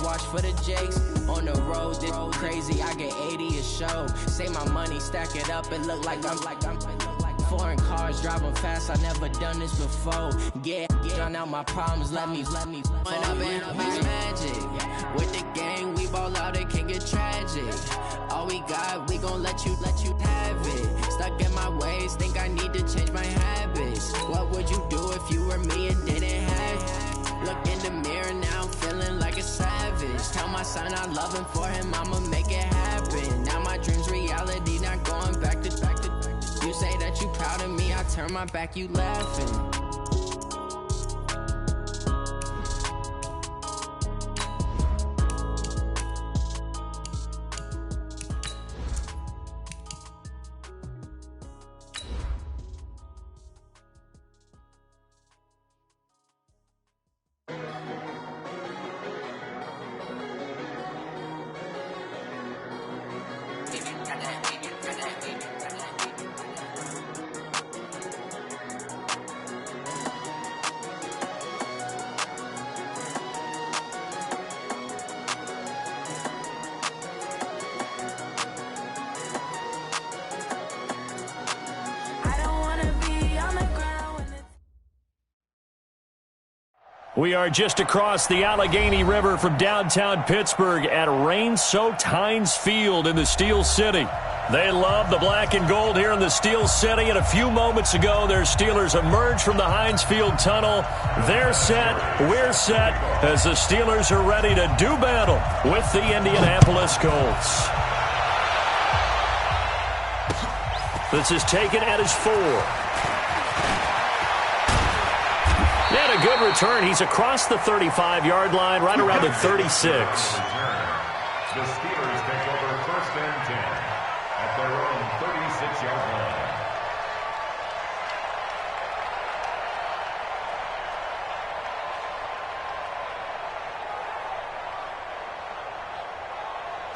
watch for the Jakes. On the road, this crazy, I get 80 a show. Say my money, stack it up, it look like I'm foreign cars, driving fast, I never done this before. Get out my problems, let me When I've been magic. With the gang, we ball out, it can get tragic. All we got, we gon' let you have it. Stuck in my ways, think I need to change my habits. What would you do if you were me and didn't have it? Look in the mirror now, feeling like a savage. Tell my son I love him, for him I'ma make it happen. Now my dream's reality, not going back to. You say that you proud of me, I turn my back, you laughing. We are just across the Allegheny River from downtown Pittsburgh at rain-soaked Heinz Field in the Steel City. They love the black and gold here in the Steel City, and a few moments ago, their Steelers emerged from the Heinz Field tunnel. They're set, we're set, as the Steelers are ready to do battle with the Indianapolis Colts. This is taken at his 4. And a good return. He's across the 35-yard line, right around the 36. The Steelers take over 1st and 10 at their own 36-yard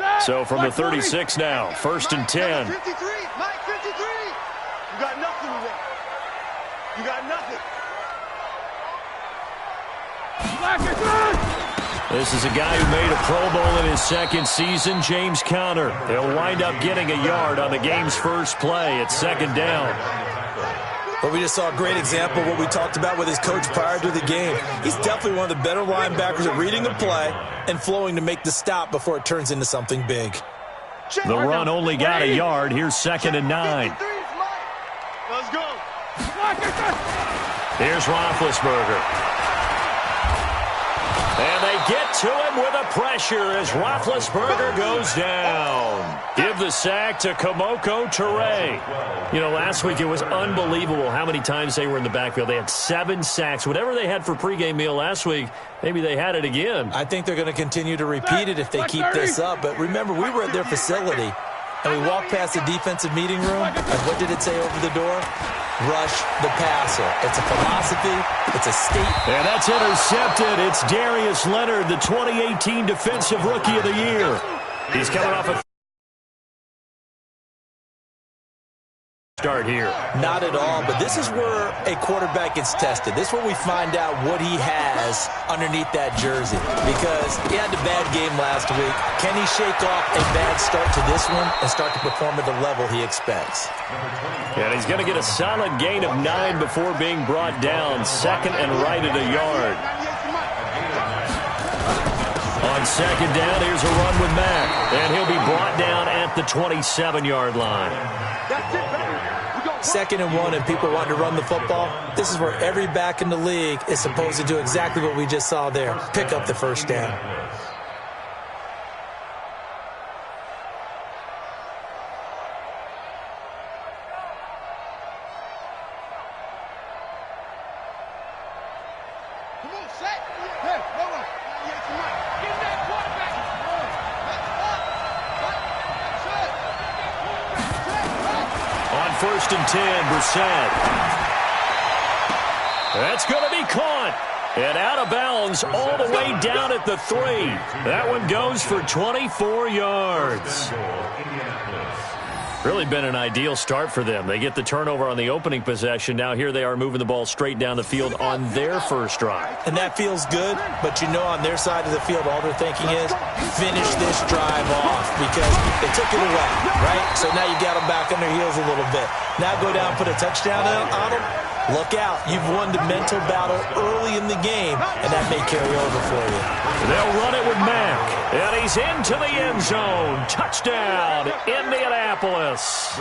line. So from the 36 now, 1st and 10. 53, Mike 53. You got nothing today. You got nothing. This is a guy who made a Pro Bowl in his 2nd season, James Conner. He'll wind up getting a yard on the game's first play at 2nd down. But we just saw a great example of what we talked about with his coach prior to the game. He's definitely one of the better linebackers at reading a play and flowing to make the stop before it turns into something big. The run only got a yard. Here's 2nd and 9. Let's go. Here's Roethlisberger. And they get to him with a pressure as Roethlisberger goes down. Give the sack to Kamoko Toure. You know, last week it was unbelievable how many times they were in the backfield. They had 7 sacks. Whatever they had for pregame meal last week, maybe they had it again. I think they're going to continue to repeat it if they keep this up. But remember, we were at their facility, and we walked past the defensive meeting room. And what did it say over the door? Rush the passer. It's a philosophy. It's a statement. And that's intercepted. It's Darius Leonard, the 2018 Defensive Rookie of the Year. He's coming off a start here. Not at all, but this is where a quarterback gets tested. This is where we find out what he has underneath that jersey. Because he had a bad game last week. Can he shake off a bad start to this one and start to perform at the level he expects? And he's going to get a solid gain of 9 before being brought down. 2nd and right at a yard. On 2nd down, here's a run with Mack. And he'll be brought down at the 27-yard line. 2nd and 1, and people want to run the football. This is where every back in the league is supposed to do exactly what we just saw there. Pick up the 1st down. On 1st and 10, Brissett. That's going to be caught. And out of bounds all the way down at the 3. That one goes for 24 yards. Really been an ideal start for them. They get the turnover on the opening possession. Now here they are moving the ball straight down the field on their first drive. And that feels good, but you know on their side of the field, all they're thinking is finish this drive off because they took it away, right? So now you got them back on their heels a little bit. Now go down, put a touchdown on them. Look out. You've won the mental battle early in the game, and that may carry over for you. They'll run it with Mack, and he's into the end zone. Touchdown, Indianapolis.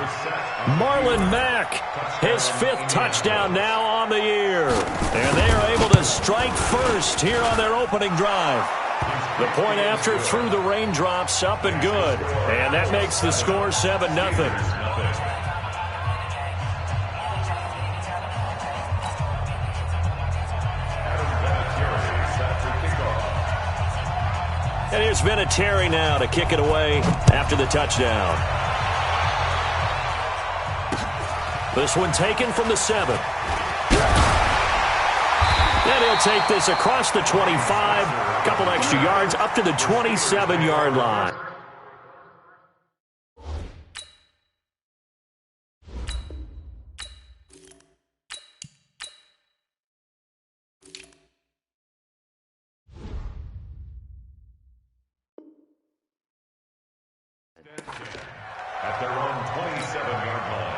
Marlon Mack, his 5th touchdown now on the year. And they are able to strike first here on their opening drive. The point after through the raindrops, up and good. And that makes the score 7-0. And here's Vinatieri now to kick it away after the touchdown. This one taken from the 7. And he'll take this across the 25. Couple extra yards up to the 27-yard line. At their own 27-yard line.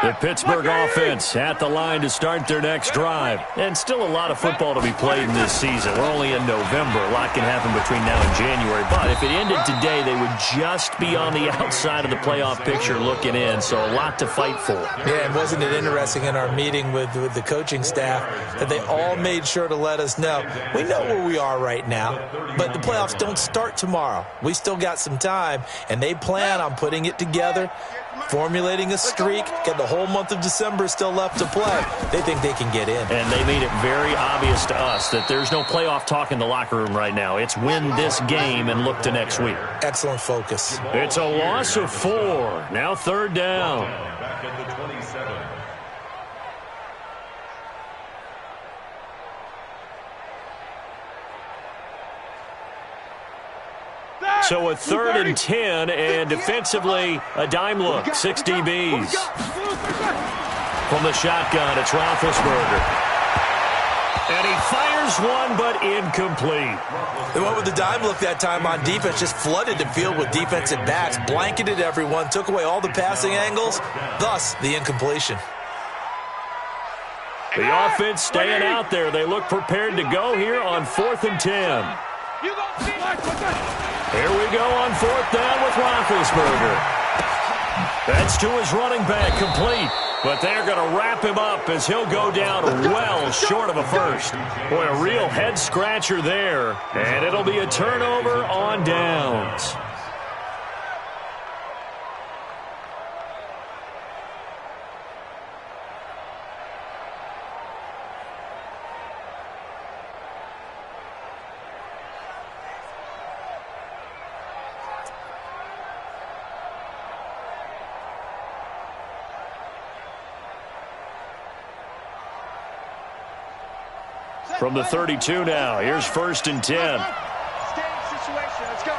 The Pittsburgh offense at the line to start their next drive. And still a lot of football to be played in this season. We're only in November. A lot can happen between now and January. But if it ended today, they would just be on the outside of the playoff picture looking in. So a lot to fight for. Yeah, and wasn't it interesting in our meeting with the coaching staff that they all made sure to let us know, we know where we are right now, but the playoffs don't start tomorrow. We still got some time, and they plan on putting it together, formulating a streak, got the whole month of December still left to play. They think they can get in. And they made it very obvious to us that there's no playoff talk in the locker room right now. It's win this game and look to next week. Excellent focus. It's a loss of 4. Now 3rd down. Back at the 27. So a 3rd and 10, and defensively, a dime look, 6 DBs. From the shotgun, it's Roethlisberger. And he fires one, but incomplete. They went with the dime look that time on defense, just flooded the field with defensive backs, blanketed everyone, took away all the passing angles, thus the incompletion. The offense staying out there. They look prepared to go here on 4th and 10. Here we go on 4th down with Roethlisberger. That's to his running back, complete. But they're going to wrap him up as he'll go down well short of a first. Boy, a real head-scratcher there. And it'll be a turnover on downs. From the 32 now, here's 1st and 10. Situation, let's go.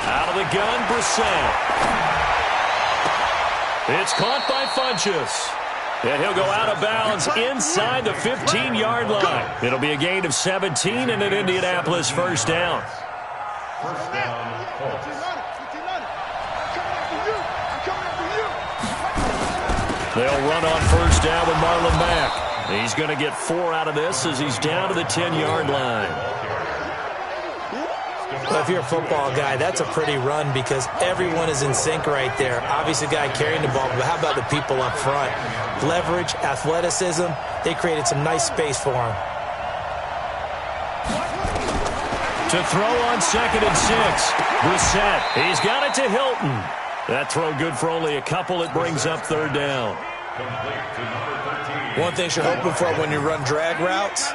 Out of the gun, Brissett. It's caught by Funchess. And he'll go out of bounds inside the 15-yard line. It'll be a gain of 17 and an Indianapolis 1st down. First down, Colts. They'll run on 1st down with Marlon Mack. He's going to get 4 out of this as he's down to the 10-yard line. Well, if you're a football guy, that's a pretty run because everyone is in sync right there. Obviously, the guy carrying the ball, but how about the people up front? Leverage, athleticism, they created some nice space for him. To throw on 2nd and 6. Brissett, he's got it to Hilton. That throw good for only a couple. It brings up 3rd down. One thing you're hoping for when you run drag routes,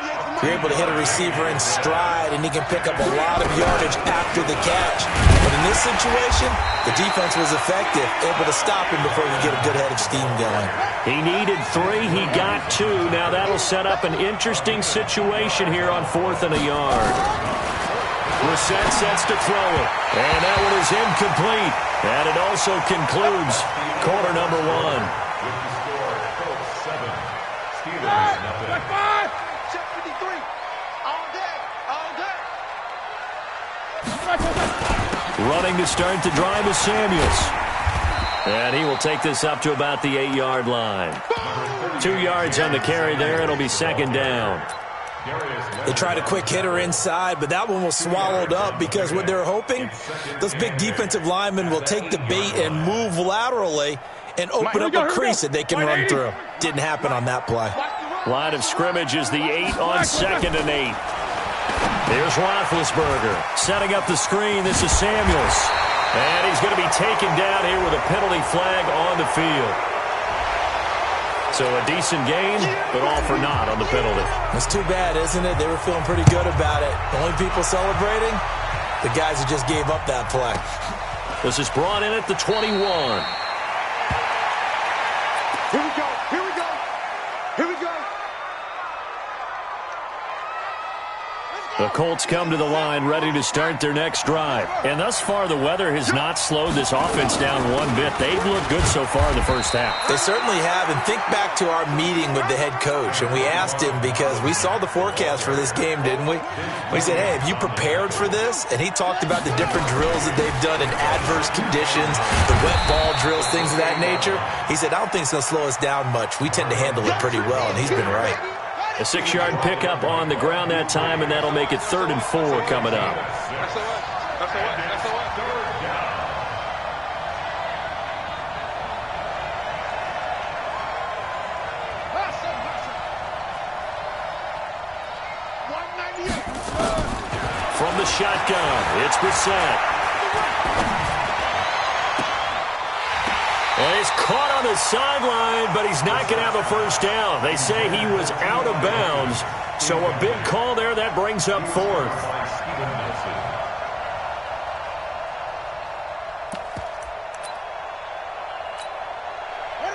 You're able to hit a receiver in stride, and he can pick up a lot of yardage after the catch. But in this situation, the defense was effective, able to stop him before he could get a good head of steam going. He needed 3. He got 2. Now that'll set up an interesting situation here on 4th and a yard. Brissett sets to throw it. And that one is incomplete. And it also concludes quarter number 1. With the score, Colts 7, Steelers nothing. Check 53. All day. All day. Running to start the drive is Samuels. And he will take this up to about the 8-yard line. 2 yards on the carry there. It'll be second down. They tried a quick hitter inside, but that one was swallowed up because what they're hoping, those big defensive linemen will take the bait and move laterally and open up a crease that they can run through. Didn't happen on that play. Line of scrimmage is the 8 on 2nd and 8. Here's Roethlisberger setting up the screen. This is Samuels. And he's going to be taken down here with a penalty flag on the field. So a decent gain, but all for naught on the penalty. It's too bad, isn't it? They were feeling pretty good about it. The only people celebrating, the guys who just gave up that play. This is brought in at the 21. Here we go. Here we go. Here we go. The Colts come to the line ready to start their next drive. And thus far, the weather has not slowed this offense down one bit. They've looked good so far in the first half. They certainly have. And think back to our meeting with the head coach. And we asked him because we saw the forecast for this game, didn't we? We said, hey, have you prepared for this? And he talked about the different drills that they've done in adverse conditions, the wet ball drills, things of that nature. He said, I don't think it's going to slow us down much. We tend to handle it pretty well, and he's been right. A 6-yard pickup on the ground that time, and that'll make it 3rd and 4 coming up. From the shotgun, it's Brissett. Well, he's caught on the sideline, but he's not going to have a first down. They say he was out of bounds, so a big call there. That brings up 4th.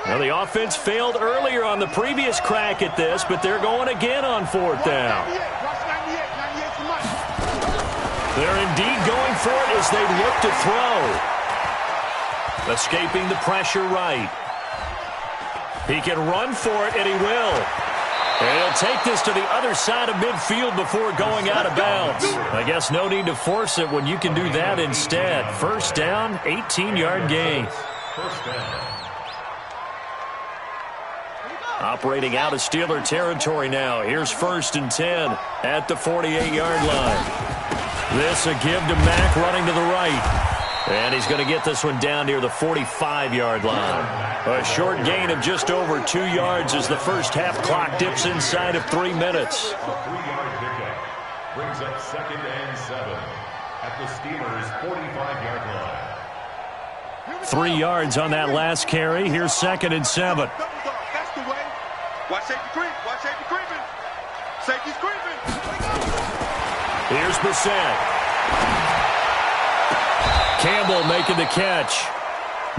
Now, the offense failed earlier on the previous crack at this, but they're going again on 4th down. They're indeed going for it as they look to throw. Escaping the pressure right. He can run for it, and he will. And he'll take this to the other side of midfield before going out of bounds. I guess no need to force it when you can do that instead. First down, 18-yard gain. First down. Operating out of Steeler territory now. Here's 1st and 10 at the 48-yard line. This a give to Mack running to the right. And he's going to get this one down near the 45-yard line. A short gain of just over 2 yards as the first half clock dips inside of 3 minutes. A 3-yard pickup brings up 2nd and 7 at the Steelers' 45-yard line. 3 yards on that last carry. Here's 2nd and 7. That's the way. Watch safety creep. Watch safety creeping. Safety's creeping. Here's Brissett. Campbell making the catch.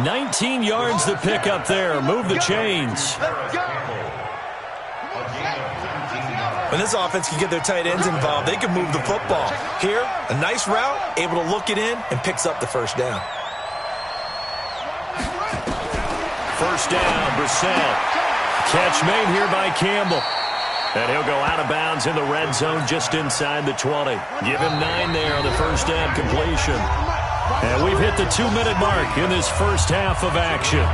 19 yards the pick up there. Move the chains. When this offense can get their tight ends involved, they can move the football. Here, a nice route, able to look it in, and picks up the first down. First down, Brissett. Catch made here by Campbell. And he'll go out of bounds in the red zone just inside the 20. Give him 9 there on the first down completion. And we've hit the 2-minute mark in this first half of action.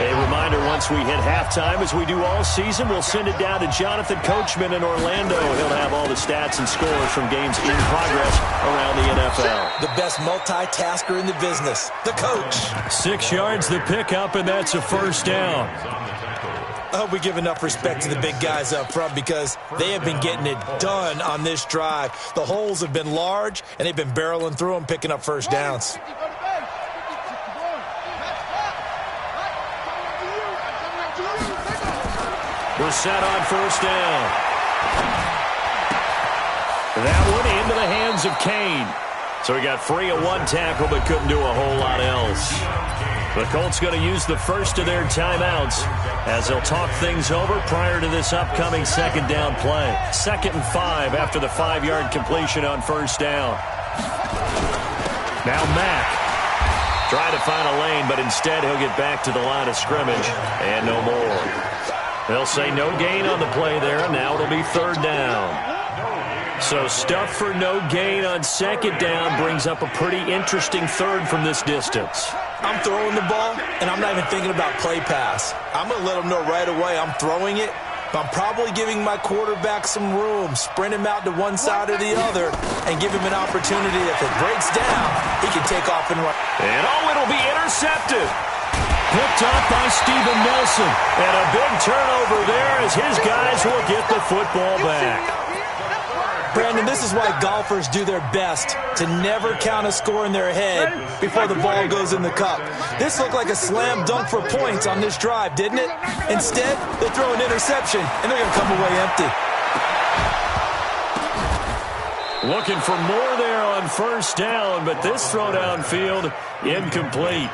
A reminder, once we hit halftime, as we do all season, we'll send it down to Jonathan Coachman in Orlando. He'll have all the stats and scores from games in progress around the NFL. The best multitasker in the business, the coach. 6 yards the pickup, and that's a first down. I hope we give enough respect to the big guys up front because they have been getting it done on this drive. The holes have been large, and they've been barreling through them, picking up first downs. We're set on first down. That one into the hands of Kane. So he got free of one tackle but couldn't do a whole lot else. The Colts going to use the first of their timeouts as they'll talk things over prior to this upcoming second down play. 2nd and 5 after the 5-yard completion on first down. Now Mack trying to find a lane, but instead he'll get back to the line of scrimmage and no more. They'll say no gain on the play there, and now it'll be 3rd down. So stuff for no gain on 2nd down brings up a pretty interesting 3rd from this distance. I'm throwing the ball, and I'm not even thinking about play pass. I'm going to let them know right away I'm throwing it, but I'm probably giving my quarterback some room, sprint him out to one side or the other, and give him an opportunity. If it breaks down, he can take off and run. And it'll be intercepted. Picked up by Steven Nelson. And a big turnover there as his guys will get the football back. Brandon, this is why golfers do their best to never count a score in their head before the ball goes in the cup. This looked like a slam dunk for points on this drive, didn't it? Instead, they throw an interception, and they're going to come away empty. Looking for more there on first down, but this throw downfield incomplete.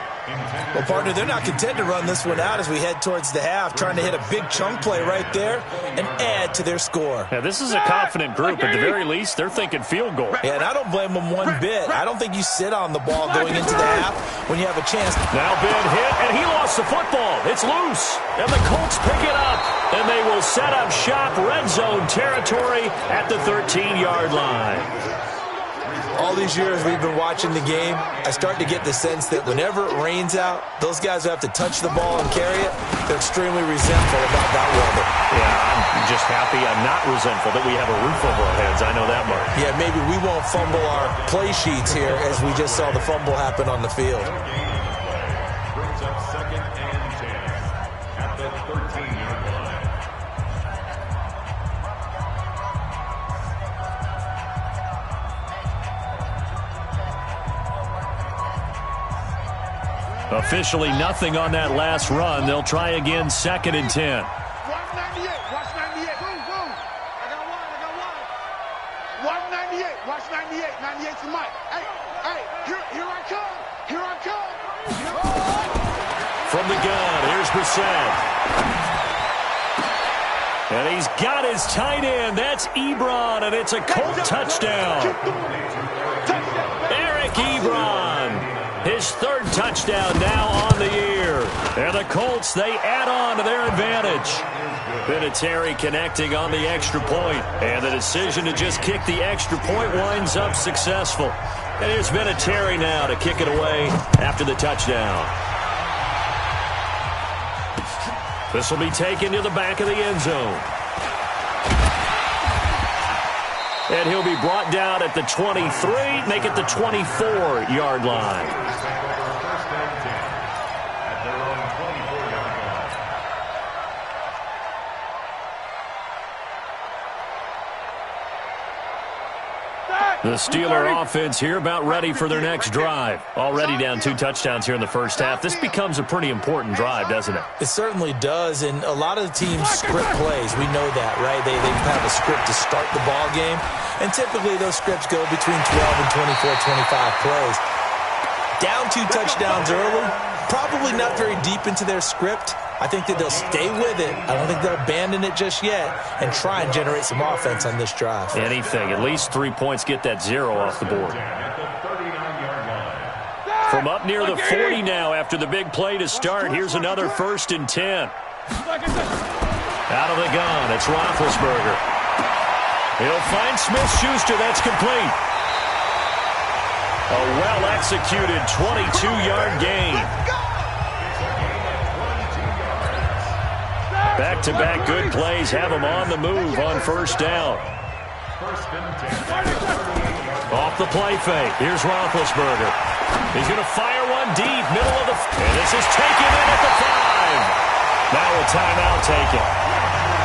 Well, partner, they're not content to run this one out as we head towards the half, trying to hit a big chunk play right there and add to their score. Yeah, this is a confident group. At the very least, they're thinking field goal. Yeah, and I don't blame them one bit. I don't think you sit on the ball going into the half when you have a chance. Now Ben hit, and he lost the football. It's loose, and the Colts pick it up, and they will set up shop red zone territory at the 13-yard line. All these years we've been watching the game, I start to get the sense that whenever it rains out, those guys who have to touch the ball and carry it, they're extremely resentful about that weather. Yeah, I'm just happy I'm not resentful that we have a roof over our heads. I know that much. Yeah, maybe we won't fumble our play sheets here as we just saw the fumble happen on the field. Brings up 2nd and 10 at the 13-yard line. Officially nothing on that last run. They'll try again 2nd and 10. Watch 98. Watch 98. Boom, boom. I got one. Watch 98. Watch 98. 98's the mic. Hey, here I come. Here I come. From the gun, here's Brissett. And he's got his tight end. That's Ebron, and it's a Colt touchdown. Eric Ebron. His 3rd touchdown now on the year. And the Colts, they add on to their advantage. Vinatieri connecting on the extra point. And the decision to just kick the extra point winds up successful. And here's Vinatieri now to kick it away after the touchdown. This will be taken to the back of the end zone. And he'll be brought down at the 23, make it the 24-yard line. The Steeler offense here about ready for their next drive. Already down 2 touchdowns here in the first half. This becomes a pretty important drive, doesn't it? It certainly does, and a lot of the teams script plays. We know that, right? They have a script to start the ball game, and typically those scripts go between 12 and 24, 25 plays. Down 2 touchdowns early, probably not very deep into their script. I think that they'll stay with it. I don't think they'll abandon it just yet and try and generate some offense on this drive. Anything. At least 3 points, get that 0 off the board. From up near the 40 now after the big play to start, here's another 1st and 10. Out of the gun, it's Roethlisberger. He'll find Smith-Schuster. That's complete. A well-executed 22-yard gain. Back-to-back good plays have him on the move on first down. Off the play fake. Here's Roethlisberger. He's going to fire one deep, middle of the... And this is taken in at the 5. Now a timeout taken.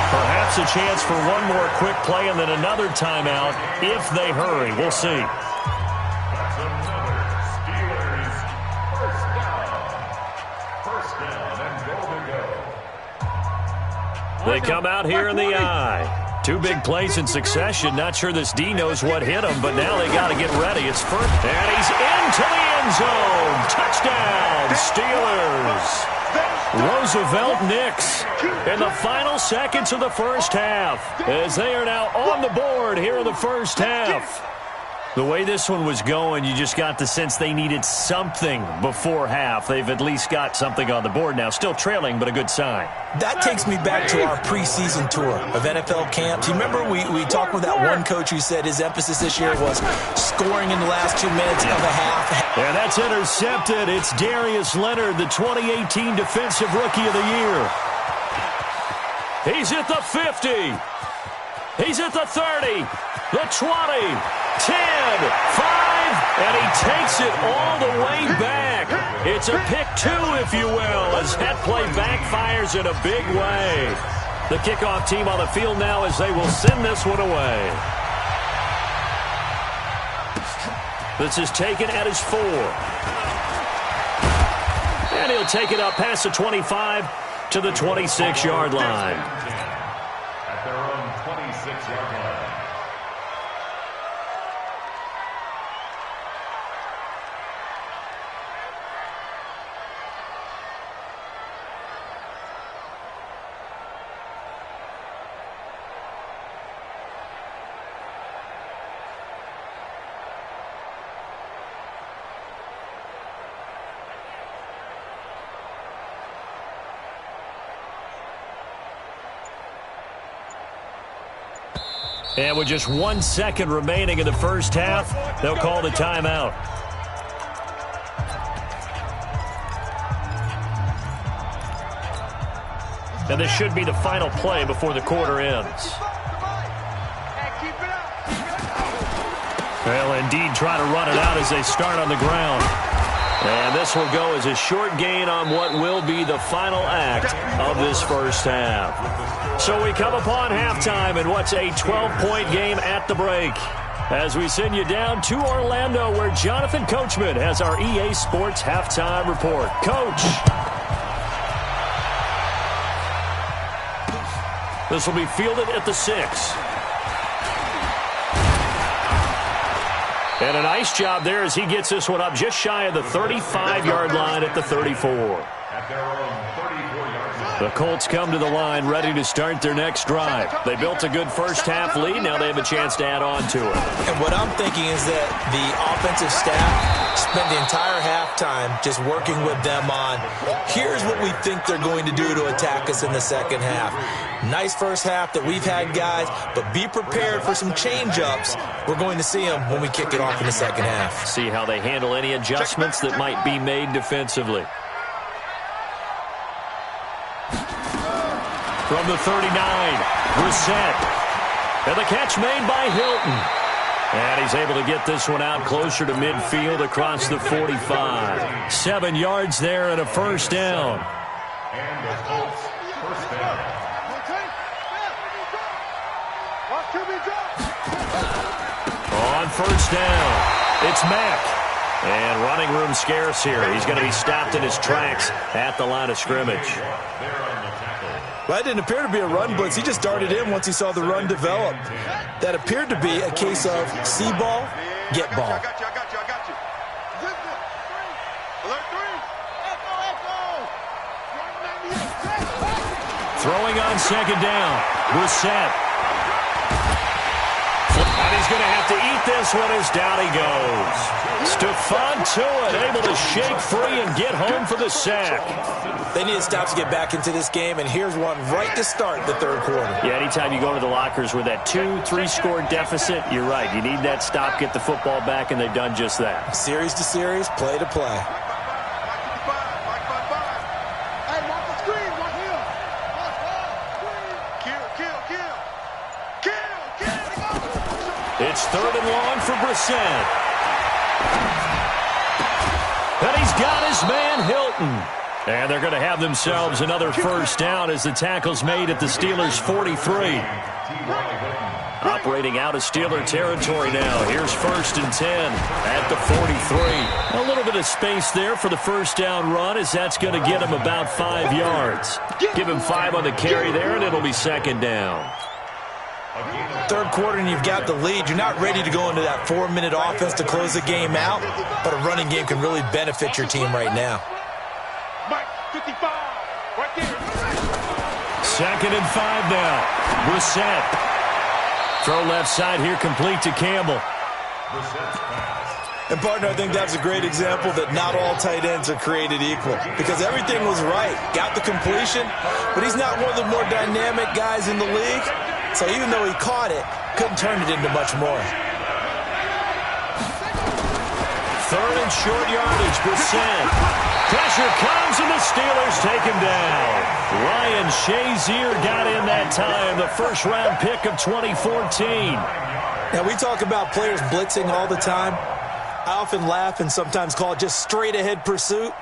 Perhaps a chance for one more quick play and then another timeout if they hurry. We'll see. They come out here in the eye. Two big plays in succession. Not sure this D knows what hit him, but now they got to get ready. It's first, and he's into the end zone. Touchdown, Steelers. Roosevelt Nix in the final seconds of the first half, as they are now on the board here in the first half. The way this one was going, you just got the sense they needed something before half. They've at least got something on the board now. Still trailing, but a good sign. That takes me back to our preseason tour of NFL camps. You remember we talked with that one coach who said his emphasis this year was scoring in the last 2 minutes of a half. And that's intercepted. It's Darius Leonard, the 2018 Defensive Rookie of the Year. He's at the 50. He's at the 30, the 20. 10, 5, and he takes it all the way back. It's a pick two, if you will, as that play backfires in a big way. The kickoff team on the field now as they will send this one away. This is taken at his 4. And he'll take it up past the 25 to the 26-yard line. At their own 26-yard line. And with just 1 second remaining in the first half, they'll call the timeout. And this should be the final play before the quarter ends. They'll indeed try to run it out as they start on the ground. And this will go as a short gain on what will be the final act of this first half. So we come upon halftime in what's a 12-point game at the break. As we send you down to Orlando, where Jonathan Coachman has our EA Sports halftime report. Coach. This will be fielded at the 6. And a nice job there as he gets this one up just shy of the 35-yard line at the 34. At their own 34-yard line. The Colts come to the line ready to start their next drive. They built a good first-half lead. Now they have a chance to add on to it. And what I'm thinking is that the offensive staff spent the entire halftime just working with them on, here's what we think they're going to do to attack us in the second half. Nice first half that we've had, guys, but be prepared for some change-ups. We're going to see them when we kick it off in the second half. See how they handle any adjustments that might be made defensively. From the 39, Brissett. And the catch made by Hilton. And he's able to get this one out closer to midfield across the 45. 7 yards there and a first down. And the Colts first down. On first down, it's Mack. And running room scarce here. He's going to be stopped in his tracks at the line of scrimmage. Well, that didn't appear to be a run blitz. He just darted in once he saw the run develop. That appeared to be a case of see ball, get ball. I got you. Alert 3. Throwing on second down, Brissett. And he's going to have to eat this one as down he goes. Stephon Tuitt able to shake free and get home for the sack. They need to stop to get back into this game, and here's one right to start the third quarter. Yeah, anytime you go to the lockers with that 2-3 score deficit, you're right. You need that stop, get the football back, and they've done just that. Series to series, play to play. Hey, watch the screen, watch him. Kill. It's third and long for Brissett. And he's got his man Hilton. And they're going to have themselves another first down as the tackle's made at the Steelers' 43. Operating out of Steeler territory now. Here's first and 10 at the 43. A little bit of space there for the first down run as that's going to get him about 5 yards. Give him 5 on the carry there, and it'll be second down. Third quarter and you've got the lead. You're not ready to go into that 4-minute offense to close the game out, but a running game can really benefit your team right now. Mike, 55, right there. 2nd and 5 now. Brissett. Throw left side here, complete to Campbell. And, partner, I think that's a great example that not all tight ends are created equal because everything was right. Got the completion, but he's not one of the more dynamic guys in the league. So even though he caught it, couldn't turn it into much more. 3rd and short yardage. Brissett. Pressure comes, and the Steelers take him down. Ryan Shazier got in that time, the first-round pick of 2014. Now, we talk about players blitzing all the time. I often laugh and sometimes call it just straight-ahead pursuit.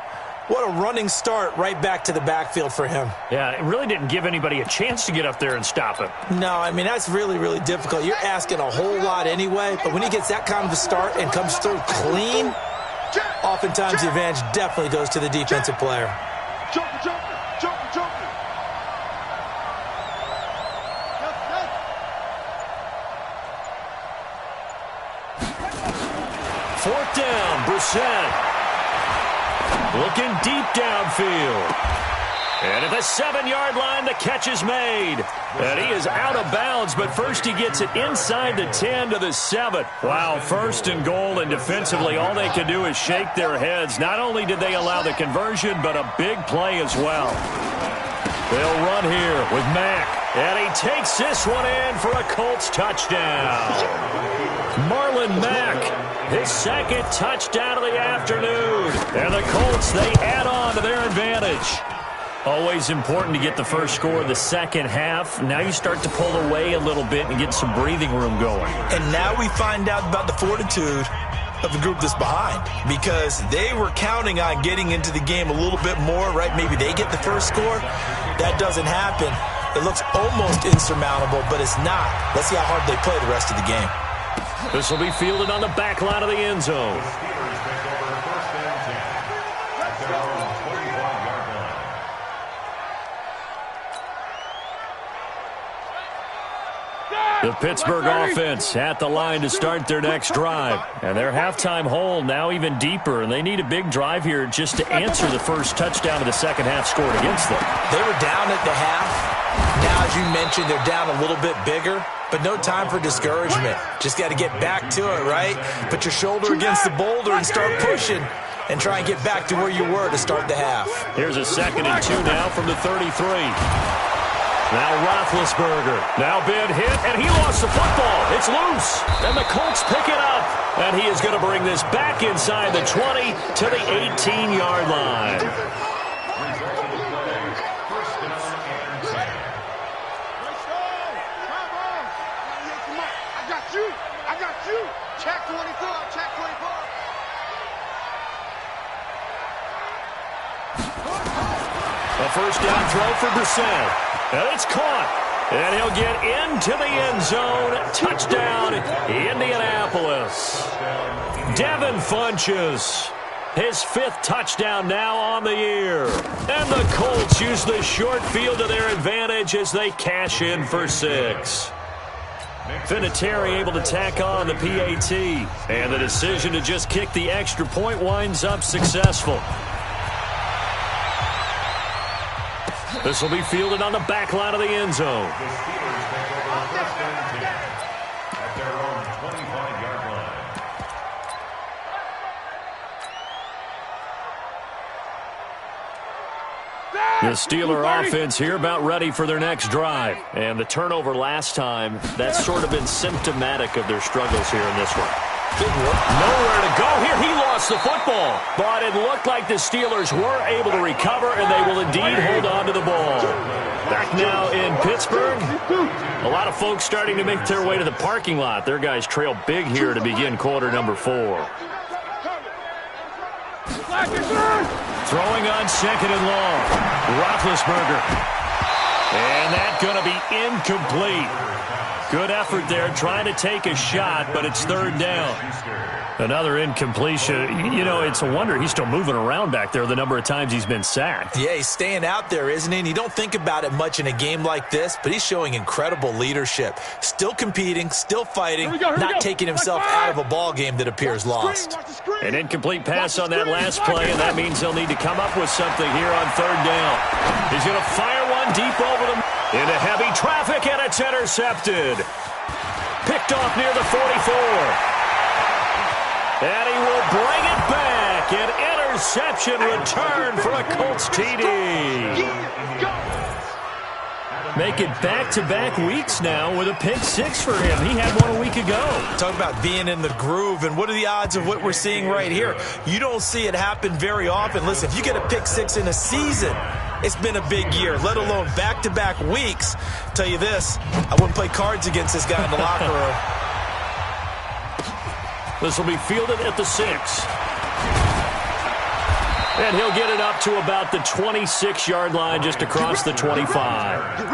What a running start right back to the backfield for him. Yeah, it really didn't give anybody a chance to get up there and stop him. No, I mean, that's really, really difficult. You're asking a whole lot anyway, but when he gets that kind of a start and comes through clean, oftentimes the advantage definitely goes to the defensive player. Joker. 4th down, Brissett. Looking deep downfield. And at the 7-yard line, the catch is made. And he is out of bounds, but first he gets it inside the 10 to the 7. Wow, 1st and goal, and defensively all they can do is shake their heads. Not only did they allow the conversion, but a big play as well. They'll run here with Mack. And he takes this one in for a Colts touchdown. Marlon Mack, his 2nd touchdown of the afternoon. And the Colts, they add on to their advantage. Always important to get the first score of the second half. Now you start to pull away a little bit and get some breathing room going. And now we find out about the fortitude of the group that's behind because they were counting on getting into the game a little bit more, right? Maybe they get the first score. That doesn't happen. It looks almost insurmountable, but it's not. Let's see how hard they play the rest of the game. This will be fielded on the back line of the end zone. The Pittsburgh offense at the line to start their next drive. And their halftime hole now even deeper, and they need a big drive here just to answer the first touchdown of the second half scored against them. They were down at the half. Now, as you mentioned, they're down a little bit bigger, but no time for discouragement. Just got to get back to it, right? Put your shoulder against the boulder and start pushing and try and get back to where you were to start the half. Here's a 2nd and 2 now from the 33. Now Roethlisberger. Now been hit, and he lost the football. It's loose, and the Colts pick it up. And he is going to bring this back inside the 20 to the 18-yard line. I got you. Check 24, check 24. A first down throw for Brissett. And it's caught. And he'll get into the end zone. Touchdown, Indianapolis. Devin Funchess, his 5th touchdown now on the year. And the Colts use the short field to their advantage as they cash in for 6. Vinatieri able to tack on the PAT. And the decision to just kick the extra point winds up successful. This will be fielded on the back line of the end zone. The Steelers take over first and 10 at their own 25-yard line. The Steeler offense here about ready for their next drive. And the turnover last time, that's sort of been symptomatic of their struggles here in this one. Nowhere to go here. He lost the football. But it looked like the Steelers were able to recover, and they will indeed hold on to the ball. Back now in Pittsburgh. A lot of folks starting to make their way to the parking lot. Their guys trail big here to begin quarter number 4. Throwing on 2nd and long. Roethlisberger. And that's going to be incomplete. Good effort there, trying to take a shot, but it's third down. Another incompletion. You know, it's a wonder he's still moving around back there the number of times he's been sacked. Yeah, he's staying out there, isn't he? And you don't think about it much in a game like this, but he's showing incredible leadership. Still competing, still fighting, not taking himself out of a ball game that appears lost. An incomplete pass on that last play, and that means he'll need to come up with something here on third down. He's going to fire one deep over the into heavy traffic, and it's intercepted. Picked off near the 44. And he will bring it back. An interception return for a Colts TD. Make it back-to-back weeks now with a pick six for him. He had one a week ago. Talk about being in the groove, and what are the odds of what we're seeing right here? You don't see it happen very often. Listen, if you get a pick six in a season, it's been a big year, let alone back-to-back weeks. I'll tell you this, I wouldn't play cards against this guy in the locker room. This will be fielded at the 6. And he'll get it up to about the 26-yard line, just across the 25. The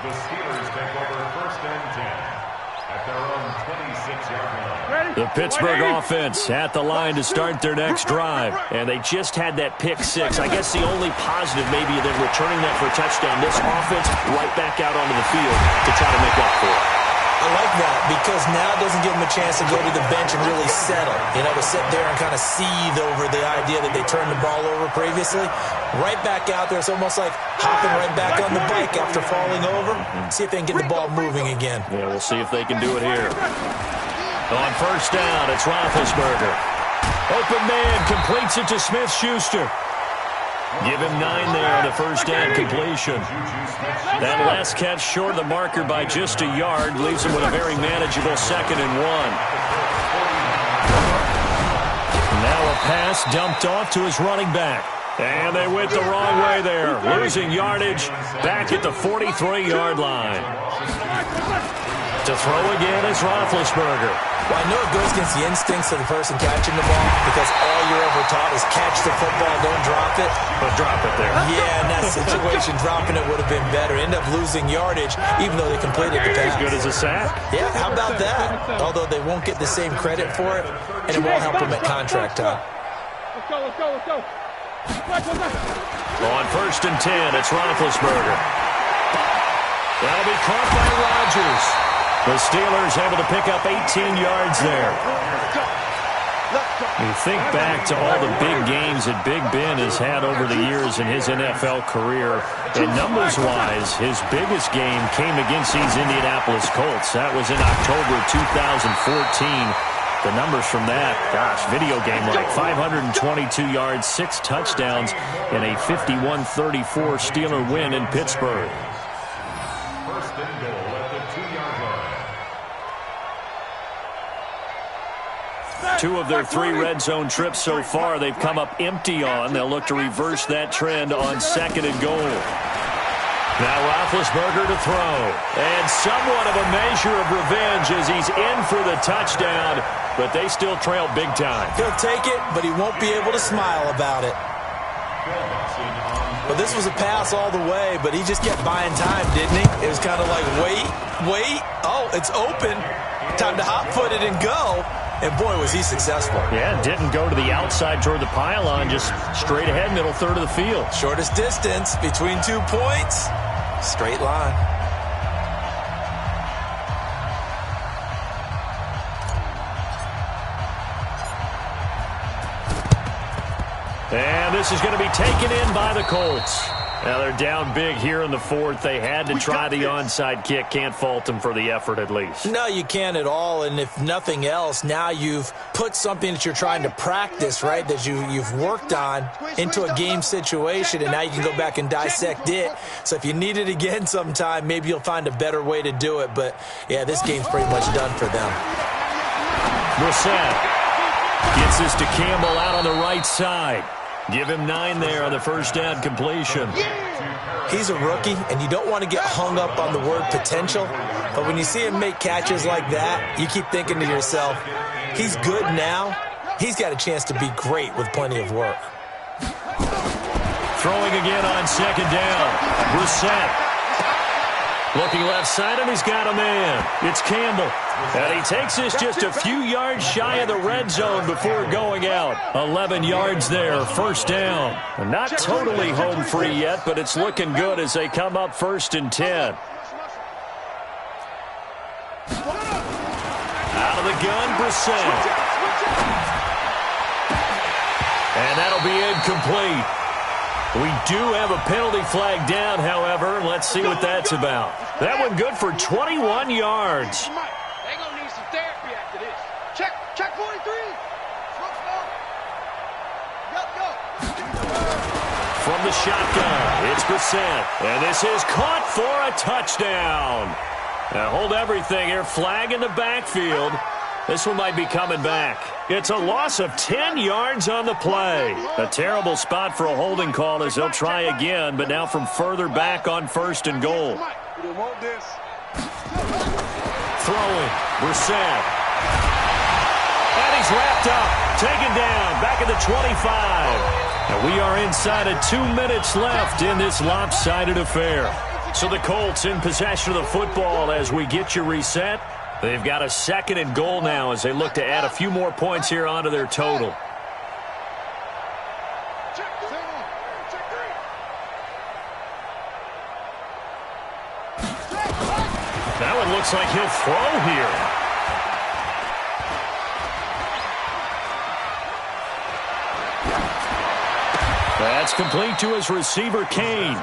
Steelers take over first and 10 at their own 26-yard line. The Pittsburgh offense at the line to start their next drive. And they just had that pick six. I guess the only positive maybe than returning that for a touchdown. This offense right back out onto the field to try to make up for it. I like that because now it doesn't give them a chance to go to the bench and really settle. You know, to sit there and kind of seethe over the idea that they turned the ball over previously. Right back out there. It's almost like hopping right back on the bike after falling over. See if they can get the ball moving again. Yeah, we'll see if they can do it here. On first down, it's Roethlisberger. Open man, completes it to Smith-Schuster. Give him 9 there on the first down completion. That last catch short of the marker by just a yard leaves him with a very manageable 2nd and 1. Now a pass dumped off to his running back. And they went the wrong way there, losing yardage back at the 43-yard line. To throw again is Roethlisberger. Well, I know it goes against the instincts of the person catching the ball because all you're ever taught is catch the football, don't drop it. But drop it there. Yeah, in that situation, dropping it would have been better. End up losing yardage, even though they completed the pass. As good as a sack. Yeah, how about that? Although they won't get the same credit for it, and it won't help them at contract time. Let's go. On first and 10, it's Roethlisberger. That'll be caught by Rodgers. The Steelers able to pick up 18 yards there. You think back to all the big games that Big Ben has had over the years in his NFL career. And numbers-wise, his biggest game came against these Indianapolis Colts. That was in October 2014. The numbers from that, gosh, video game like 522 yards, 6 touchdowns, and a 51-34 Steeler win in Pittsburgh. First and goal at the 2-yard line. 2 of their 3 red zone trips so far they've come up empty on. They'll look to reverse that trend on 2nd and goal. Now Roethlisberger to throw. And somewhat of a measure of revenge as he's in for the touchdown, but they still trail big time. He'll take it, but he won't be able to smile about it. But this was a pass all the way, but he just kept buying time, didn't he? It was kind of like, wait. Oh, it's open. Time to hot-foot it and go. And, boy, was he successful. Yeah, didn't go to the outside toward the pylon, just straight ahead, middle third of the field. Shortest distance between 2 points. Straight line. And this is going to be taken in by the Colts. Now they're down big here in the 4th. They had to try the onside kick. Can't fault them for the effort at least. No, you can't at all. And if nothing else, now you've put something that you're trying to practice, right, that you've worked on into a game situation, and now you can go back and dissect it. So if you need it again sometime, maybe you'll find a better way to do it. But, yeah, this game's pretty much done for them. Brissett gets this to Campbell out on the right side. Give him 9 there on the first down completion. He's a rookie, and you don't want to get hung up on the word potential. But when you see him make catches like that, you keep thinking to yourself, he's good now. He's got a chance to be great with plenty of work. Throwing again on 2nd down. Brissett. Looking left side, and he's got a man. It's Campbell. And he takes this just a few yards shy of the red zone before going out. 11 yards there, first down. Not totally home free yet, but it's looking good as they come up 1st and 10. Out of the gun, Brissett. And that'll be incomplete. We do have a penalty flag down, however. Let's see what that's about. That one good for 21 yards. They're going to need some therapy after this. Check 43. From the shotgun, it's Brissett. And this is caught for a touchdown. Now hold everything here. Flag in the backfield. This one might be coming back. It's a loss of 10 yards on the play. A terrible spot for a holding call as they'll try again, but now from further back on 1st and goal. Throwing, Brissett. And he's wrapped up, taken down, back at the 25. And we are inside of 2 minutes left in this lopsided affair. So the Colts in possession of the football as we get you reset. They've got a 2nd and goal now as they look to add a few more points here onto their total. That one looks like he'll throw here. That's complete to his receiver, Kane.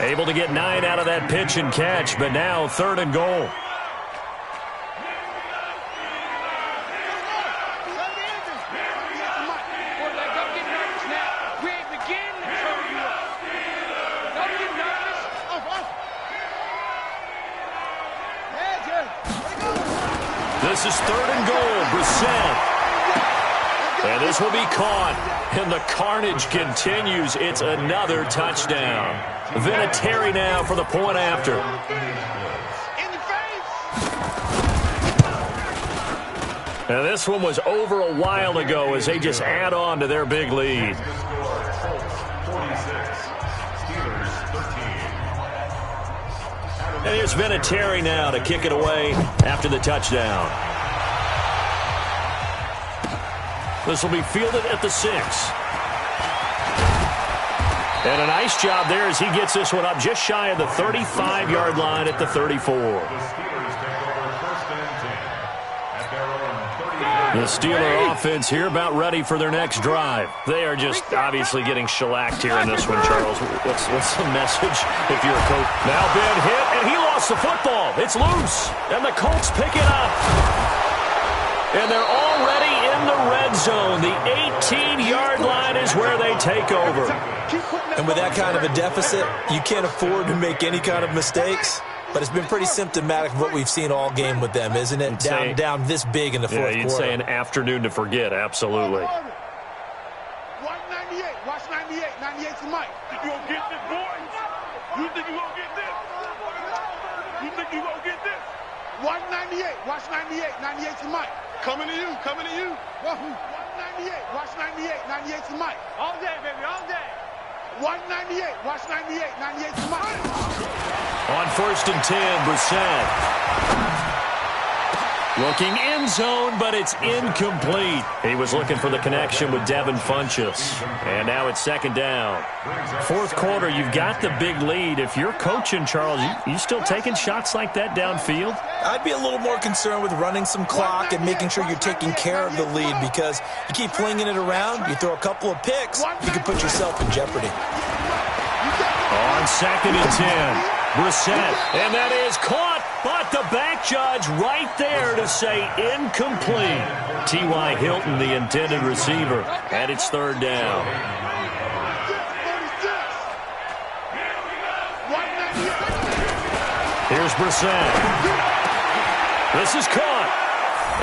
Able to get 9 out of that pitch and catch, but now 3rd and goal. This is 3rd and goal, Brissett. And this will be caught. And the carnage continues. It's another touchdown. Vinatieri now for the point after. And this one was over a while ago as they just add on to their big lead. And here's Vinatieri now to kick it away after the touchdown. This will be fielded at the 6. And a nice job there as he gets this one up just shy of the 35-yard line at the 34. The Steeler offense here about ready for their next drive. They are just obviously getting shellacked here in this one, Charles. What's the message if you're a coach? Now Ben hit, and he lost the football. It's loose, and the Colts pick it up. And they're already in the red zone. The 18-yard line is where they take over. And with that kind of a deficit, you can't afford to make any kind of mistakes. But it's been pretty symptomatic of what we've seen all game with them, isn't it? Down this big in the fourth quarter. Yeah, you'd say an afternoon to forget, absolutely. 198, watch 98, 98's Mike. You gonna get this, boy? You think you gonna get this? You think you gonna get this? 198, watch 98, 98's Mike. Coming to you, coming to you. 198, watch 98, 98's Mike. All day, baby, all day. 198, watch 98, 98's Mike. On 1st and 10, Brissett. Looking end zone, but it's incomplete. He was looking for the connection with Devin Funchess. And now it's 2nd down. Fourth quarter, you've got the big lead. If you're coaching, Charles, you still taking shots like that downfield? I'd be a little more concerned with running some clock and making sure you're taking care of the lead, because you keep flinging it around, you throw a couple of picks, you can put yourself in jeopardy. On 2nd and 10. Brissett, and that is caught, but the back judge right there to say incomplete. T.Y. Hilton, the intended receiver, and it's 3rd down. Here's Brissett. This is caught,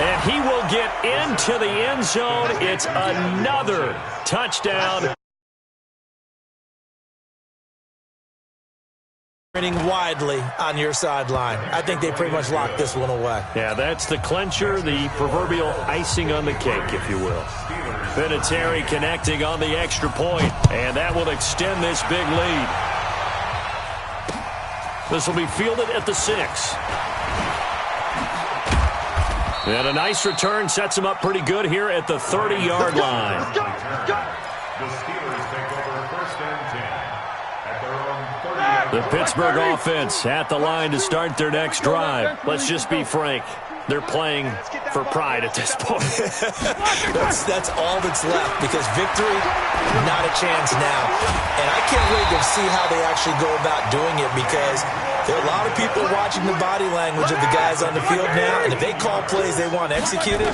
and he will get into the end zone. It's another touchdown. Widely on your sideline. I think they pretty much locked this one away. Yeah, that's the clincher, the proverbial icing on the cake, if you will. Vinatieri connecting on the extra point, and that will extend this big lead. This will be fielded at the 6. And a nice return sets him up pretty good here at the 30-yard line. The Steelers take over first and 10 at their own 30. The Pittsburgh offense at the line to start their next drive. Let's just be frank. They're playing for pride at this point. that's all that's left, because victory, not a chance now. And I can't wait to see how they actually go about doing it, because there are a lot of people watching the body language of the guys on the field now, and if they call plays they want executed,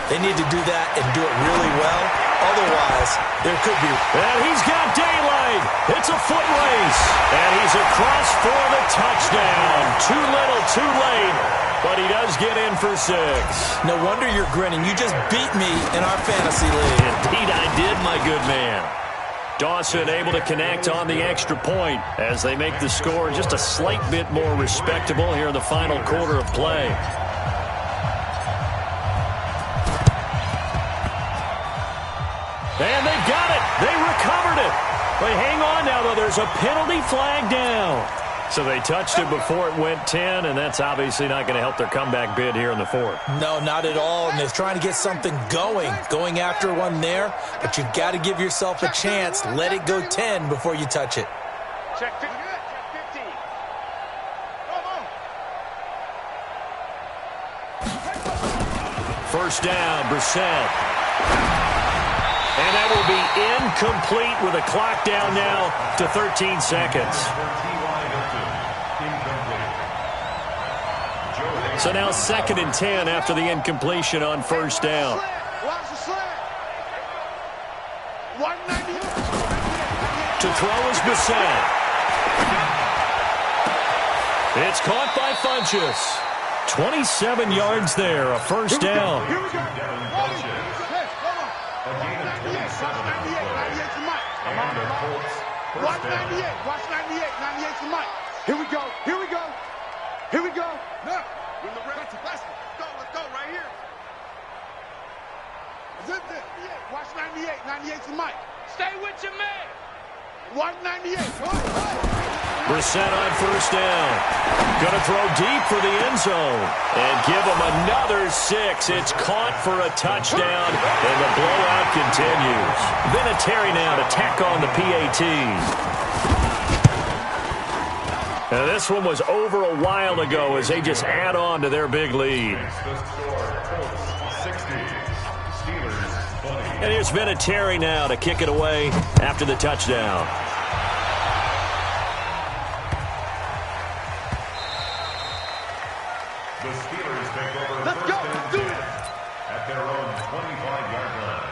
they need to do that and do it really well. Otherwise, there could be... And he's got daylight. It's a foot race. And he's across for the touchdown. Too little, too late. But he does get in for 6. No wonder you're grinning. You just beat me in our fantasy league. Indeed I did, my good man. Dawson able to connect on the extra point as they make the score just a slight bit more respectable here in the final quarter of play. And they've got it. They recovered it. But hang on now, though. There's a penalty flag down. So they touched it before it went 10, and that's obviously not going to help their comeback bid here in the 4th. No, not at all, and they're trying to get something going after one there, but you've got to give yourself a chance. Let it go 10 before you touch it. Check 15. First down, Brissett. And that will be incomplete with a clock down now to 13 seconds. So now 2nd and 10 after the incompletion on first down. To throw is Brissett. It's caught by Funchess. 27 yards there, a first down. Here we go. Watch 98. Watch 98. 98's the mic. Here we go. Here we go. Here we go. Now, when the let's go. Let's go right here. Zip this. Watch 98. 98's the mic. Stay with your man. Watch 98. Brissett on first down. Going to throw deep for the end zone. And give him another 6. It's caught for a touchdown. And the blowout continues. Vinatieri now to tack on the PAT. Now this one was over a while ago as they just add on to their big lead. And here's Vinatieri now to kick it away after the touchdown. The Steelers take over first and 10 at their own 25-yard line.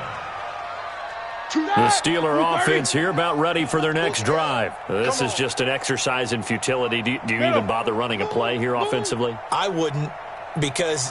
The Steeler offense here about ready for their next drive. This is just an exercise in futility. Do you even bother running a play here offensively? I wouldn't, because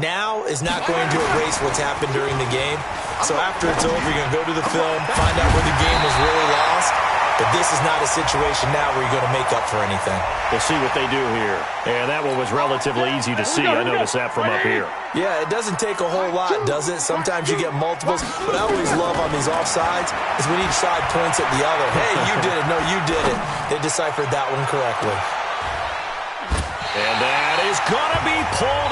now is not going to erase what's happened during the game. So after it's over, you're going to go to the film, find out where the game was really lost. But this is not a situation now where you're going to make up for anything. We'll see what they do here. And that one was relatively easy to see. I noticed that from up here. Yeah, it doesn't take a whole lot, does it? Sometimes you get multiples. What I always love on these offsides is when each side points at the other. Hey, you did it. No, you did it. They deciphered that one correctly. And that is going to be pulled